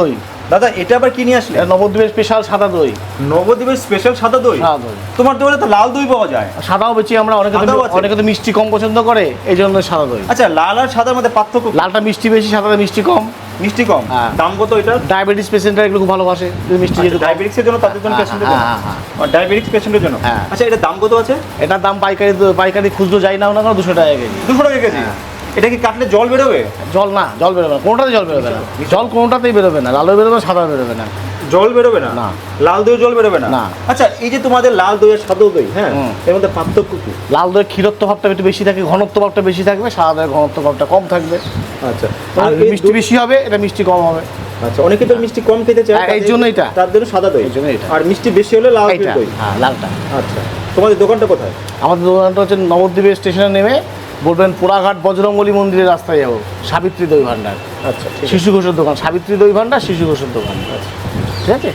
দই। দাদা এটা আবার কি নিয়ে আসলে? এটা নবদ্বীপের স্পেশাল সাদা দই। নবদ্বীপের স্পেশাল সাদা দই? সাদা দই। তোমার দোকানে তো লাল দই পাওয়া যায়। সাদাও বেচি আমরা, অনেকে তো মিষ্টি কম পছন্দ করে, এই জন্য সাদা দই। আচ্ছা, লাল আর সাদার মধ্যে পার্থক্য কি? লালটা মিষ্টি বেশি, সাদাটা মিষ্টি কম। মিষ্টি কম? হ্যাঁ। দাম কত এটা? ডায়াবেটিস পেশেন্টরা এগুলো খুব ভালোবাসে, মিষ্টি যেহেতু কম। ডায়াবেটিক্সের জন্য, তাদের জন্য, পেশেন্টের জন্য? ডায়াবেটিক্স পেশেন্টের জন্য। হ্যাঁ। আচ্ছা, এটা দাম কত আছে? এটার দাম পাইকারি খুচরো যাই নাও না কেন 200 টাকা কেজি। 200 টাকা কেজি? হ্যাঁ। এটা কি কাটলে জল বেরোবে? জল বেরোবে না, কোনোটাতে জল বেরোবে না। জল কোনোটাতেই বেরোবে না, লালও বেরোবে, সাদা বেরোবে না। জল বেরোবে না? না। লাল দই জল বেরোবে না? না। আচ্ছা, এই যে তোমাদের লাল দই আর সাদা দই, হ্যাঁ, এর মধ্যে পার্থক্য কি? লাল দইয়ের ক্ষীরত্ব ভাবটা একটু বেশি থাকে, ঘনত্ব ভাবটা বেশি থাকবে, সাদা দইয়ের ঘনত্ব ভাবটা কম থাকবে। আচ্ছা, আর মিষ্টি বেশি হবে, এটা মিষ্টি কম হবে। আচ্ছা, অনেকে তো মিষ্টি কম খেতে চায়, এই জন্য এটা, তার জন্য সাদা দই। এই জন্য এটা। আর মিষ্টি বেশি হলে লাল এইটা, দই। হ্যাঁ, লালটা। আচ্ছা, তোমাদের দোকানটা কোথায়? আমাদের দোকানটা হচ্ছে নবদ্বীপের স্টেশনে নেমে বলবেন পোড়াঘাট বজরঙ্গলী মন্দিরের রাস্তায় যাবো, সাবিত্রী দই ভান্ডার। আচ্ছা, শিশু ঘোষের দোকান, সাবিত্রী দই ভান্ডার, শিশু ঘোষের দোকান। আচ্ছা, ঠিক আছে।